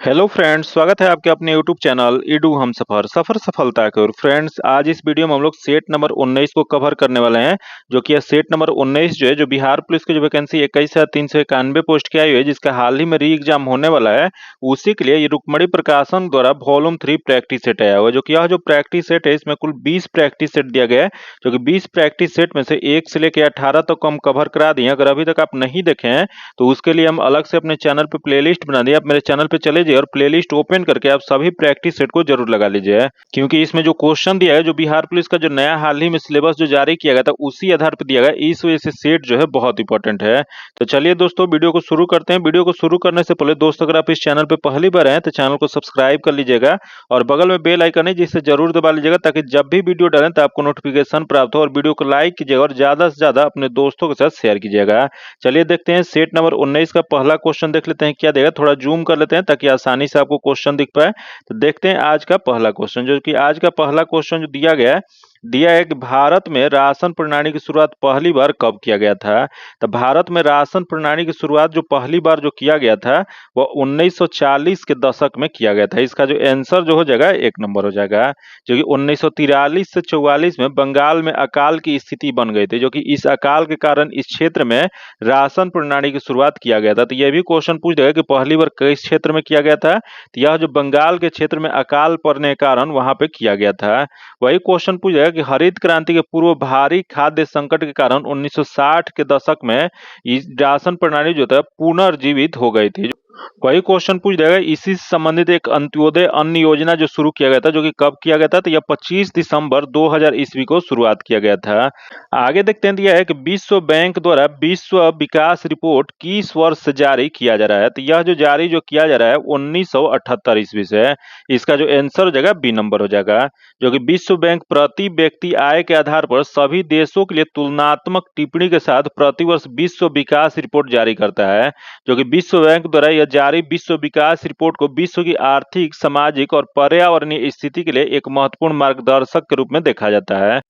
Hello friends, स्वागत है आपके अपने यूट्यूब चैनल ईडू हम सफर सफर सफलता की ओर। फ्रेंड्स, आज इस वीडियो में हम लोग सेट नंबर 19 को कवर करने वाले हैं। जो कि यह सेट नंबर 19 जो है, जो बिहार पुलिस की जो वैकेंसी 21,391 पोस्ट की आई हुई है, जिसका हाल ही में री एग्जाम होने वाला है, उसी के लिए ये रुक्मणी प्रकाशन द्वारा वॉल्यूम 3 प्रैक्टिस सेट आया हुआ है। जो कि यह जो प्रैक्टिस सेट है, इसमें कुल 20 प्रैक्टिस सेट दिया गया है। जो कि 20 प्रैक्टिस सेट में से 1 से लेकर 18 तक हम कवर करा दिए। अगर अभी तक आप नहीं देखे हैं तो उसके लिए हम अलग से अपने चैनल पे प्लेलिस्ट बना दिए। आप मेरे चैनल पे चले जाइए और प्लेलिस्ट ओपन करके आप सभी प्रैक्टिस सेट को जरूर लगा लीजिए, क्योंकि इसमें जो क्वेश्चन दिया है, जो बिहार पुलिस का जो नया हाल ही में सिलेबस जो जारी किया गया था, उसी आधार पर दिया गया। इस वजह से सेट जो है बहुत इंपॉर्टेंट है। तो चलिए दोस्तों, वीडियो को शुरू करते हैं। वीडियो को शुरू करने से पहले दोस्तों, अगर आप इस चैनल पे पहली बार हैं तो चैनल को सब्सक्राइब कर लीजिएगा और बगल में बेल आइकन है जिसे जरूर दबा लीजिएगा, ताकि जब भी वीडियो डालें तो आपको नोटिफिकेशन प्राप्त हो। और वीडियो को लाइक कीजिएगा और ज्यादा से ज्यादा अपने दोस्तों के साथ शेयर कीजिएगा। चलिए देखते हैं सेट नंबर 19 का पहला क्वेश्चन देख लेते हैं क्या देगा। थोड़ा जूम कर लेते हैं ताकि आसानी से आपको क्वेश्चन दिख पाए। तो देखते हैं आज का पहला क्वेश्चन। जो कि आज का पहला क्वेश्चन जो दिया है कि भारत में राशन प्रणाली की शुरुआत पहली बार कब किया गया था। तो भारत में राशन प्रणाली की शुरुआत जो पहली बार जो किया गया था, वह 1940 के दशक में किया गया था। इसका जो आंसर जो हो जाएगा 1 नंबर हो जाएगा। जो कि 1943 से 44 में बंगाल में अकाल की स्थिति बन गई थी। जो कि इस अकाल के कारण इस क्षेत्र में राशन प्रणाली की शुरुआत किया गया था। तो यह भी क्वेश्चन पूछ देगा कि पहली बार किस क्षेत्र में किया गया था। तो यह जो बंगाल के क्षेत्र में अकाल पड़ने के कारण वहां पे किया गया था। वही क्वेश्चन पूछ जाएगा कि हरित क्रांति के पूर्व भारी खाद्य संकट के कारण 1960 के दशक में इस राशन प्रणाली जो था पुनर्जीवित हो गई थी। वही क्वेश्चन पूछ देगा इसी से संबंधित एक अंत्योदय अन्न योजना जो शुरू किया गया था, जो कि कब किया गया था। तो यह 25 दिसंबर 2000 ईस्वी को शुरुआत किया गया था। आगे देखते हैं, दिया है कि विश्व बैंक द्वारा विश्व विकास रिपोर्ट किस वर्ष से जारी किया जा रहा है। तो यह जो जारी जो किया जा रहा है 1978 ईस्वी से है। इसका जो आंसर हो जाएगा बी नंबर हो जाएगा। जो कि विश्व बैंक प्रति व्यक्ति आय के आधार पर सभी देशों के लिए तुलनात्मक टिप्पणी के साथ प्रतिवर्ष विश्व विकास रिपोर्ट जारी करता है। जो कि विश्व बैंक द्वारा यह जारी विश्व विकास रिपोर्ट को विश्व की आर्थिक, सामाजिक और पर्यावरणीय स्थिति के लिए एक महत्वपूर्ण मार्गदर्शक के रूप में देखा जाता है।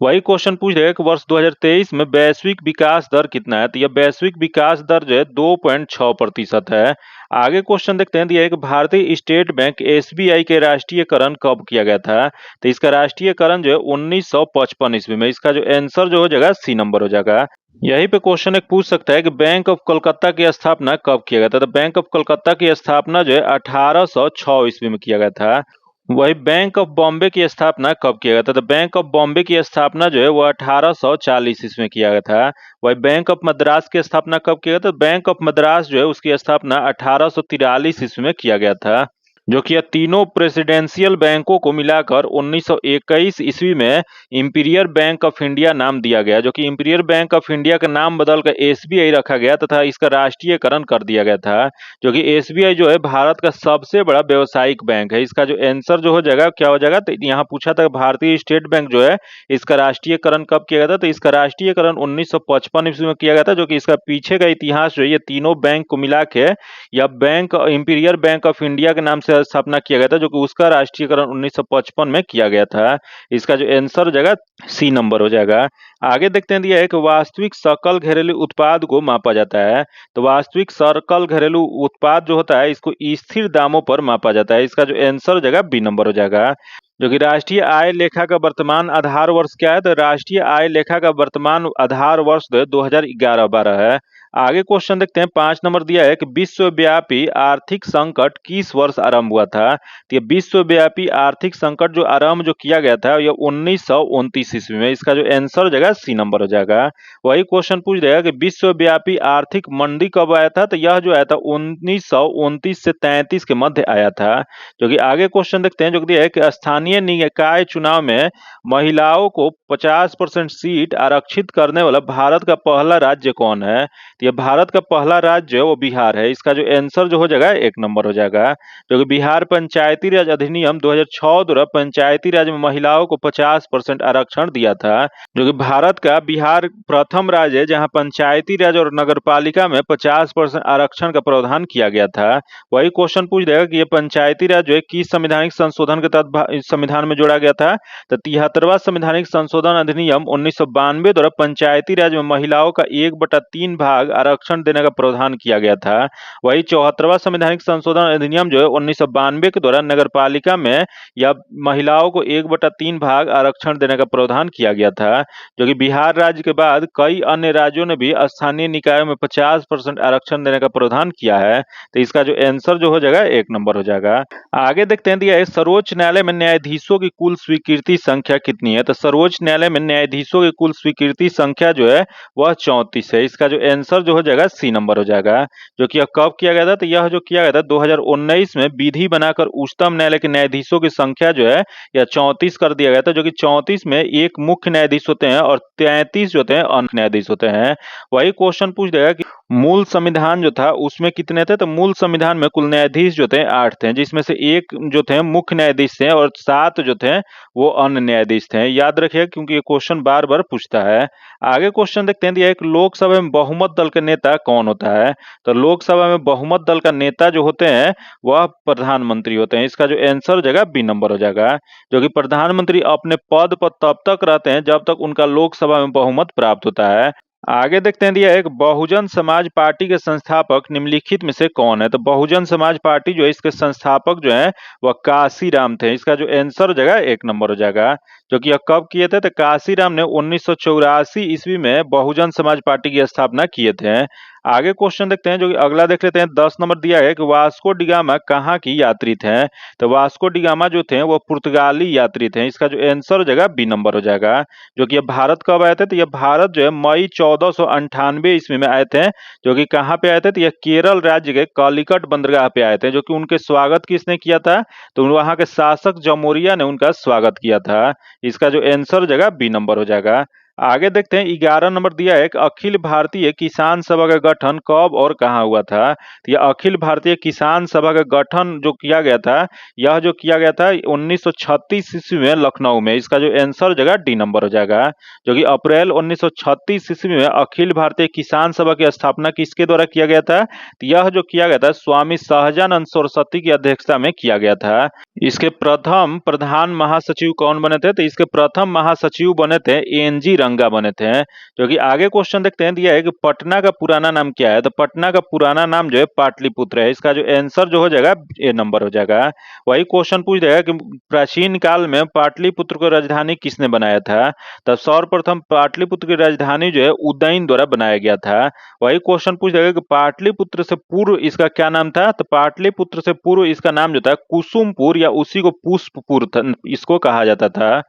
वही क्वेश्चन पूछ रहे हैं कि वर्ष 2023 में वैश्विक विकास दर कितना है। तो यह वैश्विक विकास दर जो है 2.6% है। आगे क्वेश्चन देखते हैं, दिया है कि भारतीय स्टेट बैंक एसबीआई के राष्ट्रीयकरण कब किया गया था। तो इसका राष्ट्रीयकरण जो है 1955 ईस्वी में। इसका जो आंसर जो हो जाएगा सी नंबर हो जाएगा। यही पे क्वेश्चन एक पूछ सकता है कि बैंक ऑफ कोलकाता की स्थापना कब किया गया था। तो बैंक ऑफ कोलकाता की स्थापना जो है 1806 ईस्वी में किया गया था। वही बैंक ऑफ बॉम्बे की स्थापना कब किया गया था। तो बैंक ऑफ बॉम्बे की स्थापना जो है वो 1840 ईस्वी में किया गया था। वही बैंक ऑफ मद्रास की स्थापना कब किया गया था। बैंक ऑफ मद्रास जो है उसकी स्थापना 1843 ईस्वी में किया गया था। जो कि यह तीनों प्रेसिडेंशियल बैंकों को मिलाकर 1921 ईस्वी में इंपीरियल बैंक ऑफ इंडिया नाम दिया गया। जो कि इंपीरियल बैंक ऑफ इंडिया का नाम बदलकर एसबीआई रखा गया तथा इसका राष्ट्रीयकरण कर दिया गया था। जो कि एसबीआई जो है भारत का सबसे बड़ा व्यावसायिक बैंक है। इसका जो आंसर जो हो जाएगा क्या हो जाएगा। तो यहाँ पूछा था भारतीय स्टेट बैंक जो है इसका राष्ट्रीयकरण कब किया गया था। तो इसका राष्ट्रीयकरण 1955 ईस्वी में किया गया था। जो कि इसका पीछे का इतिहास जो है ये तीनों बैंक को मिला के यह bank imperial bank of India के नाम से स्थापना किया गया था। जो कि उसका राष्ट्रीयकरण 1955 में किया गया था। इसका जो आंसर हो जाएगा सी नंबर हो जाएगा। आगे देखते हैं, दिया है कि वास्तविक सकल घरेलू उत्पाद को मापा जाता है। तो वास्तविक सकल घरेलू उत्पाद जो होता है इसको स्थिर दामों पर मापा जाता है। इसका जो आंसर हो जाएगा बी नंबर हो जाएगा। जो कि राष्ट्रीय आय लेखा का वर्तमान आधार वर्ष क्या है। तो राष्ट्रीय आय लेखा का वर्तमान आधार वर्ष 2011-12 है। आगे क्वेश्चन देखते हैं, 5 नंबर दिया है कि विश्वव्यापी आर्थिक संकट किस वर्ष आरंभ हुआ था। तो ये विश्वव्यापी आर्थिक संकट जो आरंभ जो किया गया था यह 1929 ईस्वी में। इसका जो आंसर हो जाएगा सी नंबर हो जाएगा। वही क्वेश्चन पूछ देगा कि विश्वव्यापी आर्थिक मंदी कब आया था। तो यह जो आया था 1929 से 33 के मध्य आया था। जो कि आगे क्वेश्चन देखते हैं, जो दिया है कि स्थानीय निकाय चुनाव में महिलाओं को 50% सीट आरक्षित करने वाला भारत का पहला राज्य कौन है। तो यह भारत का पहला राज्य वो बिहार है। इसका जो आंसर जो हो जाएगा 1 नंबर हो जाएगा। जो कि बिहार पंचायती राज अधिनियम 2006 द्वारा पंचायती राज में महिलाओं को 50% आरक्षण दिया था। जो कि भारत का बिहार प्रथम राज्य है जहां पंचायती राज और नगरपालिका में 50% आरक्षण का प्रावधान किया गया था। वही क्वेश्चन पूछ देगा कि यह पंचायती राज जो है किस संवैधानिक संशोधन के तहत संविधान में जोड़ा गया था। तो 73वां संवैधानिक संशोधन अधिनियम 1992 द्वारा पंचायती राज में महिलाओं का 1/3 भाग आरक्षण देने का प्रावधान किया गया था। वही 74वां संवैधानिक संशोधन अधिनियम जो है 1992 के दौरान नगरपालिका में या महिलाओं को 1/3 भाग आरक्षण देने का प्रावधान किया गया था, जो कि बिहार राज्य के बाद कई अन्य राज्यों ने भी स्थानीय निकायों में 50% आरक्षण देने का प्रावधान किया है। तो इसका जो आंसर जो हो जाएगा 1 नंबर हो जाएगा। आगे देखते हैं, दिया है सर्वोच्च न्यायालय में न्यायाधीशों की कुल स्वीकृति संख्या कितनी है। तो सर्वोच्च न्यायालय में न्यायाधीशों की कुल स्वीकृति संख्या जो है वह 34 है। इसका जो आंसर जो हो जाएगा सी नंबर हो जाएगा। जो कि यह कब किया गया था, तो यह जो किया गया था 2019 में विधि बनाकर उच्चतम न्यायालय के न्यायाधीशों की संख्या जो है यह 34 कर दिया गया था, जो कि 34 में एक मुख्य न्यायाधीश होते हैं और 33 जो होते हैं अंश न्यायाधीश होते हैं। वही क्वेश्चन पूछ देगा कि मूल संविधान जो था उसमें कितने थे, तो मूल संविधान में कुल न्यायाधीश जो थे 8 थे, जिसमें से एक जो थे मुख्य न्यायाधीश थे और 7 जो थे वो अन्य न्यायाधीश थे। याद रखिए क्योंकि ये क्वेश्चन बार बार पूछता है। आगे क्वेश्चन देखते हैं, दिया एक लोकसभा में बहुमत दल का नेता कौन होता है। तो लोकसभा में बहुमत दल का नेता जो होते हैं वह प्रधानमंत्री होते हैं। इसका जो आंसर हो जाएगा बी नंबर हो जाएगा। जो कि प्रधानमंत्री अपने पद पर तब तक रहते हैं जब तक उनका लोकसभा में बहुमत प्राप्त होता है। आगे देखते हैं, दिया एक बहुजन समाज पार्टी के संस्थापक निम्नलिखित में से कौन है। तो बहुजन समाज पार्टी जो है इसके संस्थापक जो है वह काशीराम थे। इसका जो आंसर हो जाएगा 1 नंबर हो जाएगा। जो कि यह कब किए थे, तो काशीराम ने 1984 ईस्वी में बहुजन समाज पार्टी की स्थापना किए थे। आगे क्वेश्चन देखते हैं, जो कि अगला देख लेते हैं। 10 नंबर दिया है कि वास्को डिगामा कहाँ की यात्री थे। तो वास्को डिगामा जो थे वो पुर्तगाली यात्री थे। इसका जो आंसर हो जाएगा बी नंबर हो जाएगा। जो कि ये भारत कब आए थे, तो ये भारत जो है मई 1498 ईस्वी में आए थे। जो कि कहाँ पे आए थे, तो ये केरल राज्य के कालीकट बंदरगाह पे आए थे। जो कि उनके स्वागत किसने किया था, तो वहां के शासक जमोरिया ने उनका स्वागत किया था। इसका जो आंसर हो जाएगा बी नंबर हो जाएगा। आगे देखते हैं, 11 नंबर दिया है कि अखिल भारतीय किसान सभा का गठन कब और कहाँ हुआ था। तो यह अखिल भारतीय किसान सभा का गठन जो किया गया था, यह जो किया गया था 1936 ईस्वी में लखनऊ में। इसका जो आंसर हो जाएगा डी नंबर हो जाएगा। जो कि अप्रैल 1936 ईस्वी में अखिल भारतीय किसान सभा की स्थापना किसके द्वारा किया गया था, तो यह जो किया गया था स्वामी सहजानंद सरस्वती की अध्यक्षता में किया गया था। इसके प्रथम प्रधान महासचिव कौन बने थे, तो इसके प्रथम महासचिव बने थे एनजी रंगा बने थे। जो कि आगे क्वेश्चन देखते हैं, दिया है कि पटना का पुराना नाम क्या है। तो पटना का पुराना नाम जो है पाटलिपुत्र है। इसका जो आंसर जो हो जाएगा ए नंबर हो जाएगा। वही क्वेश्चन पूछ देगा कि प्राचीन काल में पाटलिपुत्र को राजधानी किसने बनाया था। तब सर्वप्रथम पाटलिपुत्र की राजधानी जो है उदयन द्वारा बनाया गया था। वही क्वेश्चन पूछ देगा कि पाटलिपुत्र से पूर्व इसका क्या नाम था। तो पाटलिपुत्र से पूर्व इसका नाम जो था कुसुमपुर या उसी को पुष्पपुर इसको कहा जाता था।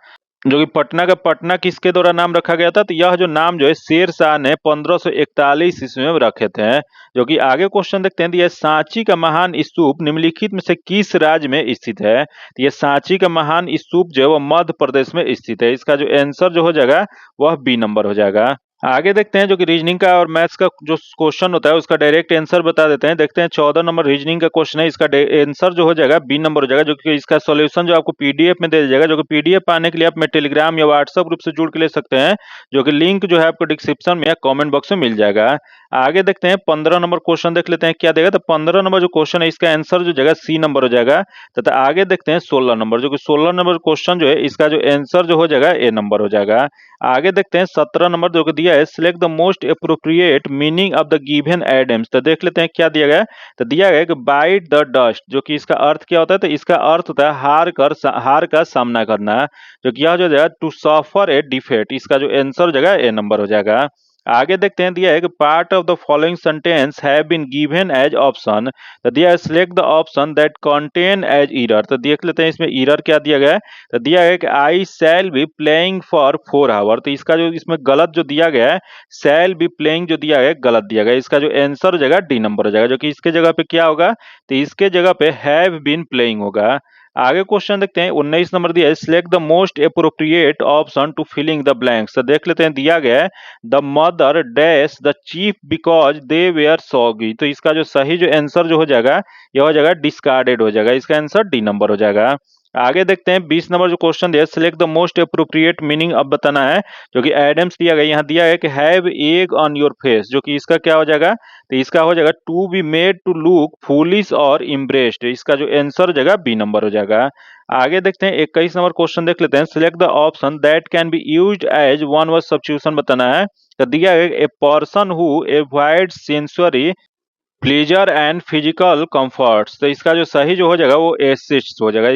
जो कि पटना का पटना किसके द्वारा नाम रखा गया था, तो यह जो नाम जो है शेर शाह ने 1541 ईस्वी में रखे थे। जो कि आगे क्वेश्चन देखते हैं, यह सांची का महान स्तूप निम्नलिखित में से किस राज्य में स्थित है। तो यह सांची का महान स्तूप जो है वह मध्य प्रदेश में स्थित है। इसका जो आंसर जो हो जाएगा वह बी नंबर हो जाएगा। आगे देखते हैं, जो कि रीजनिंग का और मैथ्स का जो क्वेश्चन होता है उसका डायरेक्ट आंसर बता देते हैं। देखते हैं 14 नंबर रीजनिंग का क्वेश्चन है। इसका आंसर जो हो जाएगा बी नंबर हो जाएगा। जो कि इसका सॉल्यूशन जो आपको पीडीएफ में दे दिया जाएगा। जो कि पीडीएफ पाने के लिए आप में टेलीग्राम या व्हाट्सएप ग्रुप से जुड़ के ले सकते हैं। जो कि लिंक जो है आपको डिस्क्रिप्शन में या कॉमेंट बॉक्स में मिल जाएगा। आगे देखते हैं 15 नंबर क्वेश्चन देख लेते हैं क्या देगा। तो 15 नंबर जो क्वेश्चन है इसका आंसर जो जाएगा सी नंबर हो जाएगा। तथा आगे देखते हैं 16 नंबर, जो कि 16 नंबर क्वेश्चन जो है इसका जो आंसर जो हो जाएगा ए नंबर हो जाएगा। आगे देखते हैं 17 नंबर जो कि दिया है select the most appropriate meaning of the given idioms. तो देख लेते हैं क्या दिया गया है। तो दिया गया है कि बाइट द डस्ट, जो कि इसका अर्थ क्या होता है, तो इसका अर्थ होता है हार का सामना करना। जो कि यह जो है टू सफर ए डिफेट। इसका जो आंसर हो जाएगा ए नंबर हो जाएगा। आगे देखते हैं, दिया है कि part of the following sentence have been given as option. तो दिया है select the option that contain as error. तो देख लेते हैं इसमें एरर क्या दिया गया है। तो दिया है कि I shall be playing for 4 hour. तो इसका जो इसमें गलत जो दिया गया है शैल बी प्लेइंग जो दिया गया है गलत दिया गया है। इसका जो आंसर हो जाएगा डी नंबर हो जाएगा। जो कि इसके जगह पे क्या होगा, तो इसके जगह पे हैव बीन प्लेइंग होगा। आगे क्वेश्चन देखते हैं 19 नंबर दिया है select the most appropriate option to filling the blanks. तो देख लेते हैं दिया गया है the mother dash the chief because they were soggy. तो इसका जो सही जो आंसर जो हो जाएगा यह हो जाएगा डिस्कार्डेड हो जाएगा। इसका आंसर डी नंबर हो जाएगा। आगे देखते हैं 20 नंबर जो क्वेश्चन दिया, select the most appropriate meaning अब बताना है, जो कि एडम्स दिया गया, यहाँ दिया है कि have egg on your face, जो कि इसका क्या हो जाएगा, तो इसका हो जाएगा to be made to look foolish और इम्ब्रेस्ड, इसका जो आंसर हो जाएगा बी नंबर हो जाएगा। आगे देखते हैं 21 नंबर क्वेश्चन देख लेते हैं, select the option that can be used as one word substitution बताना है, तो दिया है a person who avoid sensory pleasure and physical comforts, तो इसका जो सही जो हो जाएगा वो एसिस्ट हो जाएगा,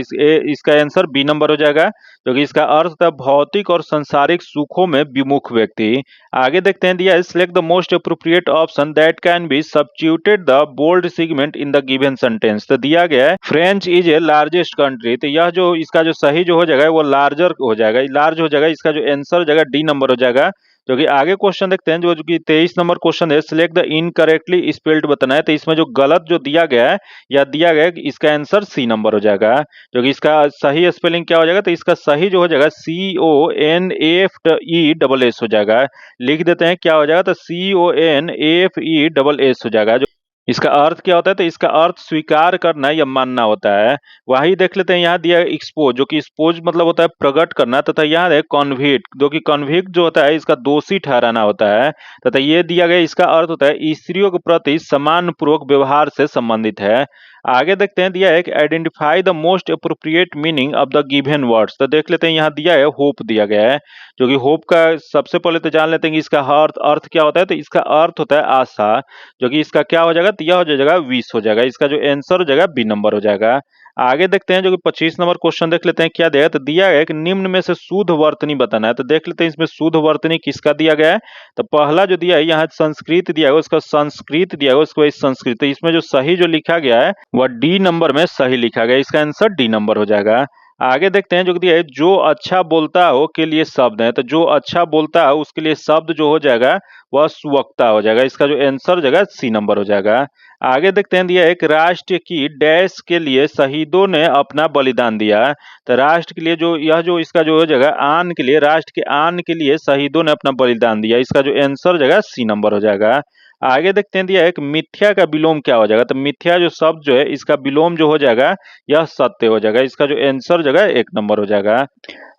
इसका आंसर बी नंबर हो जाएगा, क्योंकि इसका अर्थ था भौतिक और सांसारिक सुखों में विमुख व्यक्ति। आगे देखते हैं दिया है, select the most appropriate option that can be substituted the bold segment in the given sentence, तो दिया गया है French is a largest country, तो यह जो इसका जो सही जो हो जाएगा वो लार्जर हो जाएगा, लार्ज हो जाएगा, इसका जो आंसर हो जाएगा डी नंबर हो जाएगा। जो कि आगे क्वेश्चन देखते हैं जो कि 23 नंबर क्वेश्चन है, सिलेक्ट द इनकरेक्टली स्पेल्ड बताना है, तो इसमें जो गलत जो दिया गया है या दिया गया है इसका आंसर सी नंबर हो जाएगा, जो कि इसका सही स्पेलिंग क्या हो जाएगा, तो इसका सही जो हो जाएगा CONAFESS हो जाएगा, लिख देते हैं क्या हो जाएगा, तो CONAFESS हो जाएगा। जो इसका अर्थ क्या होता है, तो इसका अर्थ स्वीकार करना या मानना होता है। वही देख लेते हैं, यहाँ दिया है एक्सपोज, जो कि एक्सपोज मतलब होता है प्रकट करना, तथा यहाँ है कॉन्विक्ट, जो कि कॉन्विक्ट जो होता है इसका दोषी ठहराना होता है, तथा ये दिया गया इसका अर्थ होता है स्त्रियों के प्रति सम्मानपूर्वक व्यवहार से संबंधित है। आगे देखते हैं दिया है कि identify the most appropriate meaning of the given words, तो देख लेते हैं यहाँ दिया है होप दिया गया है, जो कि होप का सबसे पहले तो जान लेते हैं कि इसका अर्थ क्या होता है, तो इसका अर्थ होता है आशा, जो कि इसका क्या हो जाएगा, तो यह हो जाएगा 20 हो जाएगा, इसका जो आंसर हो जाएगा बी नंबर हो जाएगा। आगे देखते हैं जो कि 25 नंबर क्वेश्चन देख लेते हैं क्या दिया है, तो दिया है कि निम्न में से शुद्ध वर्तनी बताना है, तो देख लेते हैं इसमें शुद्ध वर्तनी किसका दिया गया है, तो पहला जो दिया है यहाँ संस्कृत दिया है, उसका संस्कृत दिया है, उसको संस्कृत, तो इसमें जो सही जो लिखा गया है वह डी नंबर में सही लिखा गया, इसका आंसर डी नंबर हो जाएगा। आगे देखते हैं जो दिया है जो अच्छा बोलता हो के लिए शब्द है, तो जो अच्छा बोलता है उसके लिए शब्द जो हो जाएगा वह सुवक्ता हो जाएगा, इसका जो आंसर हो जाएगा सी नंबर हो जाएगा। आगे देखते हैं दिया एक राष्ट्र की डैश के लिए शहीदों ने अपना बलिदान दिया, तो राष्ट्र के लिए जो यह जो इसका जो हो जाएगा आन के लिए, राष्ट्र के आन के लिए शहीदों ने अपना बलिदान दिया, इसका जो आंसर हो जाएगा सी नंबर हो जाएगा। आगे देखते हैं दिया एक मिथ्या का विलोम क्या हो जाएगा, तो मिथ्या जो शब्द जो है इसका विलोम जो हो जाएगा यह सत्य हो जाएगा, इसका जो आंसर हो जाएगा एक नंबर हो जाएगा।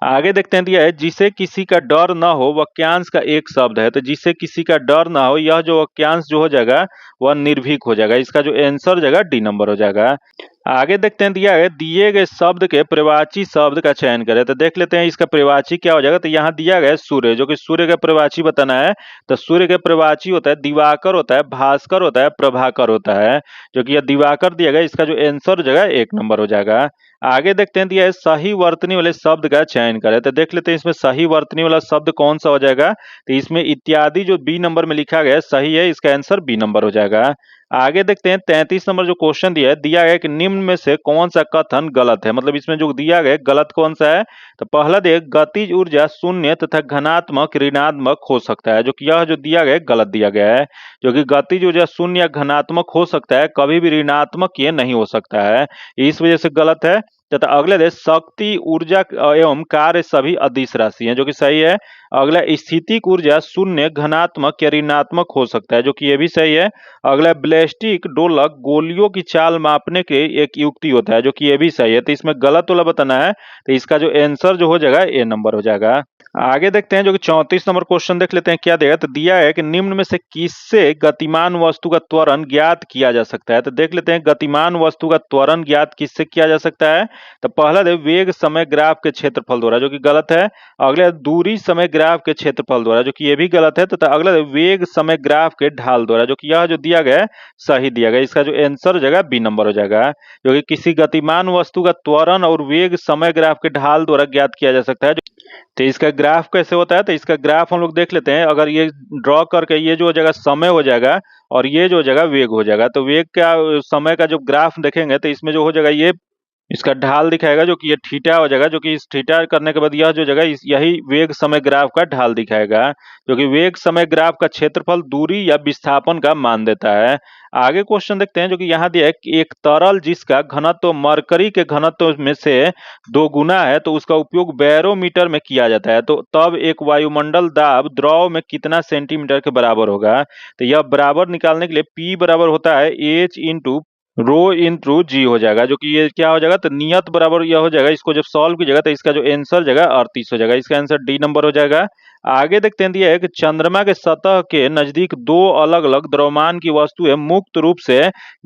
आगे देखते हैं दिया है जिसे किसी का डर न हो वाक्यांश का एक शब्द है, तो जिसे किसी का डर न हो यह जो वाक्यांश जो हो जाएगा वह निर्भीक हो जाएगा, इसका जो आंसर हो जाएगा डी नंबर हो जाएगा। आगे देखते हैं दिया है दिए गए शब्द के प्रवाची शब्द का चयन करें, तो देख लेते हैं इसका प्रवाची क्या हो जाएगा, तो यहाँ दिया गया है सूर्य, जो कि सूर्य का प्रवाची बताना है, तो सूर्य का प्रवाची होता है दिवाकर होता है, भास्कर होता है, प्रभाकर होता है, जो कि यह दिवाकर दिया गया, इसका जो आंसर हो जाएगा एक नंबर हो जाएगा। आगे देखते हैं दिया है सही वर्तनी वाले शब्द का चयन करें, तो देख लेते हैं इसमें सही वर्तनी वाला शब्द कौन सा हो जाएगा, तो इसमें इत्यादि जो बी नंबर में लिखा गया है सही है, इसका आंसर बी नंबर हो जाएगा। आगे देखते हैं 33 नंबर जो क्वेश्चन दिया गया कि निम्न में से कौन सा कथन गलत है, मतलब इसमें जो दिया गया गलत कौन सा है, तो पहला देख गतिज ऊर्जा शून्य तथा घनात्मक ऋणात्मक हो सकता है, जो कि यह जो दिया गया गलत दिया गया है, जो कि गतिज ऊर्जा शून्य या घनात्मक हो सकता है, कभी भी ऋणात्मक ये नहीं हो सकता है, इस वजह से गलत है। तथा अगले देश शक्ति ऊर्जा एवं कार्य सभी अदिश राशि हैं, जो कि सही है। अगला स्थितिक ऊर्जा शून्य घनात्मक या ऋणात्मक हो सकता है, जो कि ये भी सही है। अगला बैलिस्टिक डोलक गोलियों की चाल मापने के एक युक्ति होता है, जो कि ये भी सही है, तो इसमें गलत वाला बताना है, तो इसका जो आंसर जो हो जाएगा ए नंबर हो जाएगा। आगे देखते हैं जो कि 34 नंबर क्वेश्चन देख लेते हैं क्या देगा, तो दिया है कि निम्न में से किससे गतिमान वस्तु का त्वरण ज्ञात किया जा सकता है, तो देख लेते हैं गतिमान वस्तु का त्वरण ज्ञात किससे किया जा सकता है, तो पहला दे वेग समय ग्राफ के क्षेत्रफल द्वारा, जो कि गलत है। अगला दूरी समय ग्राफ के क्षेत्रफल द्वारा, जो कि ये भी गलत है। तथा अगला वेग समय ग्राफ के ढाल द्वारा, जो कि यह जो दिया गया है सही दिया गया, इसका जो आंसर हो जाएगा बी नंबर हो जाएगा, जो कि किसी गतिमान वस्तु का त्वरण और वेग समय ग्राफ के ढाल द्वारा ज्ञात किया जा सकता है। तो इसका ग्राफ कैसे होता है, तो इसका ग्राफ हम लोग देख लेते हैं। अगर ये ड्रॉ करके ये जो हो जाएगा समय हो जाएगा और ये जो हो जाएगा वेग हो जाएगा, तो वेग का समय का जो ग्राफ देखेंगे तो इसमें जो हो जाएगा ये इसका ढाल दिखाएगा, जो कि ये थीटा हो जाएगा, जो कि इस थीटा करने के बाद यह जो जगह यही वेग समय ग्राफ का ढाल दिखाएगा, जो कि वेग समय ग्राफ का क्षेत्रफल दूरी या विस्थापन का मान देता है। आगे क्वेश्चन देखते हैं जो कि यहाँ दिया है कि एक तरल जिसका घनत्व मरकरी के घनत्व में से 2 गुना है, तो उसका उपयोग बैरोमीटर में किया जाता है, तो तब एक वायुमंडल दाब द्रव में कितना सेंटीमीटर के बराबर होगा, तो यह बराबर निकालने के लिए P बराबर होता है H इंटू रो इंटू जी हो जाएगा, जो कि ये क्या हो जाएगा, तो नियत बराबर यह हो जाएगा। इसको जब सॉल्व कीजिएगा तो इसका जो आंसर जाएगा 38 हो जाएगा। इसका आंसर डी नंबर हो जाएगा। आगे देखते हैं, दिया है कि चंद्रमा के सतह के नजदीक दो अलग अलग द्रव्यमान की वस्तुएं मुक्त रूप से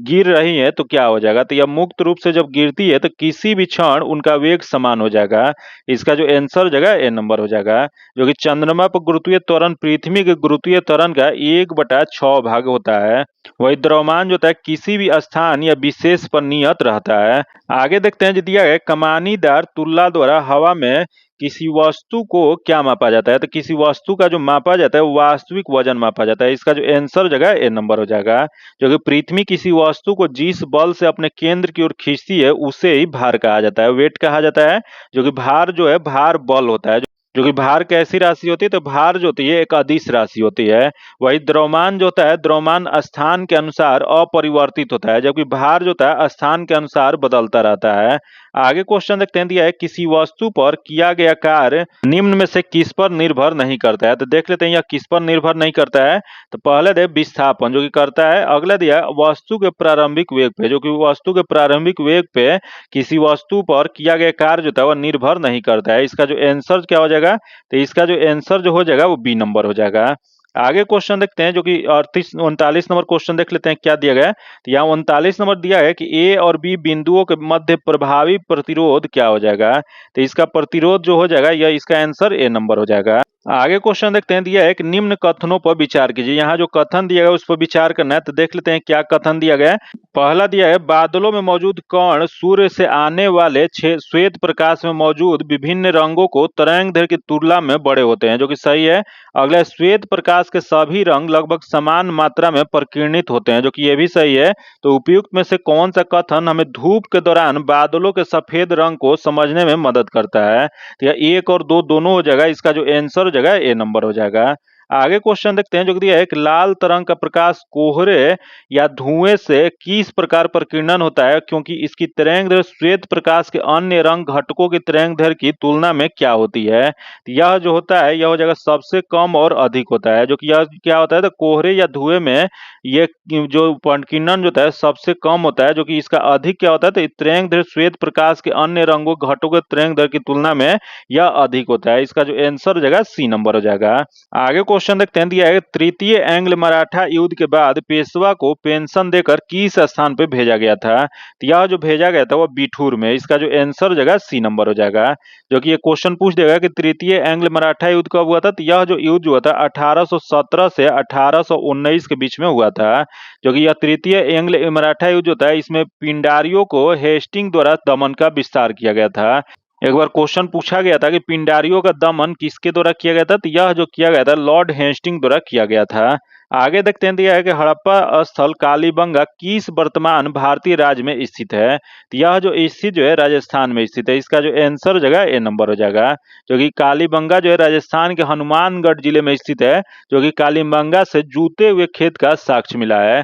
गिर रही है, तो क्या हो जाएगा। तो यह मुक्त रूप से जब गिरती है तो किसी भी क्षण उनका वेग समान हो जाएगा। इसका जो आंसर जाएगा ए नंबर हो जाएगा। जो कि चंद्रमा पर गुरुत्वीय त्वरण पृथ्वी के गुरुत्वीय त्वरण का 1/6 भाग होता है। वही द्रव्यमान जो होता है किसी भी स्थान या विशेष पर नियत रहता है। आगे देखते हैं, जो दिया है कमानीदार तुला द्वारा हवा में किसी वस्तु को क्या मापा जाता है। तो किसी वस्तु का जो मापा जाता है वो वास्तविक वजन मापा जाता है। इसका जो आंसर जगह ए नंबर हो जाएगा। जो कि पृथ्वी किसी वस्तु को जिस बल से अपने केंद्र की ओर खींचती है उसे ही भार कहा जाता है, वेट कहा जाता है। जो कि भार जो है भार बल होता है। जो कि भार कैसी राशि होती है, तो भार जो होती है एक अदिश राशि होती है। वही द्रव्यमान जो होता है, द्रव्यमान स्थान के अनुसार अपरिवर्तित होता है, जबकि भार जो होता है स्थान के अनुसार बदलता रहता है। आगे क्वेश्चन देखते हैं, दिया है किसी वस्तु पर किया गया कार्य निम्न में से किस पर निर्भर नहीं करता है। तो देख लेते हैं यह किस पर निर्भर नहीं करता है। तो पहले दे विस्थापन जो कि करता है। अगला दिया वस्तु के प्रारंभिक वेग पे, जो कि वस्तु के प्रारंभिक वेग पे किसी वस्तु पर किया गया कार्य जो था वह निर्भर नहीं करता है। इसका जो आंसर क्या हो जाएगा, तो इसका जो आंसर जो हो जाएगा वो बी नंबर हो जाएगा। आगे क्वेश्चन देखते हैं, जो कि 39 नंबर क्वेश्चन देख लेते हैं क्या दिया गया है। तो यहाँ 39 नंबर दिया है कि ए और बी बिंदुओं के मध्य प्रभावी प्रतिरोध क्या हो जाएगा। तो इसका प्रतिरोध जो हो जाएगा यह इसका आंसर ए नंबर हो जाएगा। आगे क्वेश्चन देखते हैं, दिया है कि निम्न कथनों पर विचार कीजिए। यहाँ जो कथन दिया गया उस पर विचार करना है। तो देख लेते हैं क्या कथन दिया गया है। पहला दिया है बादलों में मौजूद कण सूर्य से आने वाले श्वेत प्रकाश में मौजूद विभिन्न रंगों को तरंगदैर्घ्य की तुलना में बड़े होते हैं, जो कि सही है। अगला श्वेत प्रकाश के सभी रंग लगभग समान मात्रा में प्रकीर्णित होते हैं, जो कि ये भी सही है। तो उपयुक्त में से कौन सा कथन हमें धूप के दौरान बादलों के सफेद रंग को समझने में मदद करता है। तो यह 1 और 2 दोनों हो जाएगा। इसका जो आंसर हो जाएगा ए नंबर हो जाएगा। आगे क्वेश्चन देखते हैं, जो दिया है एक लाल तरंग का प्रकाश कोहरे या धुएं से किस प्रकार प्रकीर्णन होता है, क्योंकि इसकी तरंगदैर्घ्य श्वेत प्रकाश के अन्य रंग घटकों की तरंगदैर्घ्य की तुलना में क्या होती है। तो यह जो होता है यह हो जाएगा सबसे कम और अधिक होता है। जो कि यह क्या होता है, तो कोहरे या धुएं में ये जो प्रकीर्णन जो होता है सबसे कम होता है। जो कि इसका अधिक क्या होता है, तो तरंगदैर्घ्य श्वेत प्रकाश के अन्य रंगों घटकों के तरंगदैर्घ्य की तुलना में यह अधिक होता है। इसका जो आंसर हो जाएगा सी नंबर हो जाएगा। आगे क्वेश्चन देखते हैं, दिया है तृतीय एंग्लो मराठा युद्ध के बाद पेशवा को पेंशन देकर किस स्थान पे भेजा गया था। तो यह जो भेजा गया था वह बिठूर में। इसका जो आंसर हो जाएगा सी नंबर हो जाएगा। जो कि ये क्वेश्चन पूछ देगा कि तृतीय एंग्लो मराठा युद्ध कब हुआ था। तो यह जो युद्ध हुआ था 1817 से 1819 के बीच में हुआ था। जो कि यह तृतीय एंग्लो मराठा युद्ध होता है, इसमें पिंडारियों को हेस्टिंग द्वारा दमन का विस्तार किया गया था। एक बार क्वेश्चन पूछा गया था कि पिंडारियों का दमन किसके द्वारा किया गया था। तो यह जो किया गया था लॉर्ड हेस्टिंग द्वारा किया गया था। आगे देखते हैं, दिया है कि हड़प्पा स्थल कालीबंगा किस वर्तमान भारतीय राज्य में स्थित है। तो यह जो स्थित जो है राजस्थान में स्थित है। इसका जो आंसर हो जाएगा ए नंबर हो जाएगा। जो कि कालीबंगा जो है राजस्थान के हनुमानगढ़ जिले में स्थित है। जो कि कालीबंगा से जूते हुए खेत का साक्ष्य मिला है।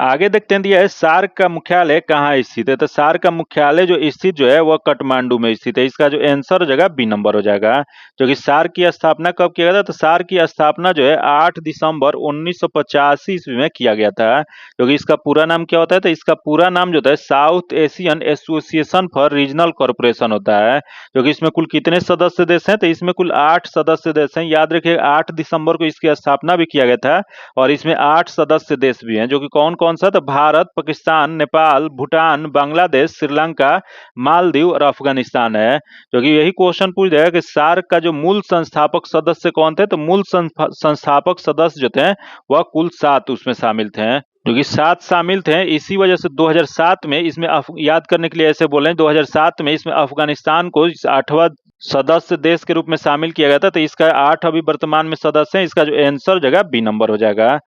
आगे देखते हैं, दिया है सार्क का मुख्यालय कहाँ स्थित है। तो सार्क का मुख्यालय जो स्थित जो है वह काठमांडू में स्थित है। इसका जो आंसर हो जाएगा बी नंबर हो जाएगा। जो कि सार्क की स्थापना कब किया गया था। तो सार्क की स्थापना जो है 8 दिसंबर 1985 ईस्वी में किया गया था। जो कि इसका पूरा नाम क्या होता है। तो इसका पूरा नाम जो होता है south Asian association for regional corporation होता है। जो कि इसमें कुल कितने सदस्य देश हैं। तो इसमें कुल 8 सदस्य देश हैं। याद रखिए 8 दिसंबर को इसकी स्थापना भी किया गया था और इसमें 8 सदस्य देश भी हैं। जो कि कौन कौन सा। तो भारत, पाकिस्तान, नेपाल, भूटान, बांग्लादेश, श्रीलंका, मालदीव और अफगानिस्तान है। जो कि यही क्वेश्चन पूछ देगा कि सार्क का जो मूल संस्थापक सदस्य कौन थे। तो मूल संस्थापक सदस्य जो थे वह कुल 7 उसमें शामिल थे। जो कि 7 शामिल थे। इसी वजह से 2007 में इसमें याद करने के लिए ऐसे बोले 2007 में इसमें अफगानिस्तान को 8वां सदस्य देश के रूप में शामिल किया गया था। तो इसका 8 अभी वर्तमान में सदस्य है। इसका जो आंसर जगह बी नंबर हो जाएगा।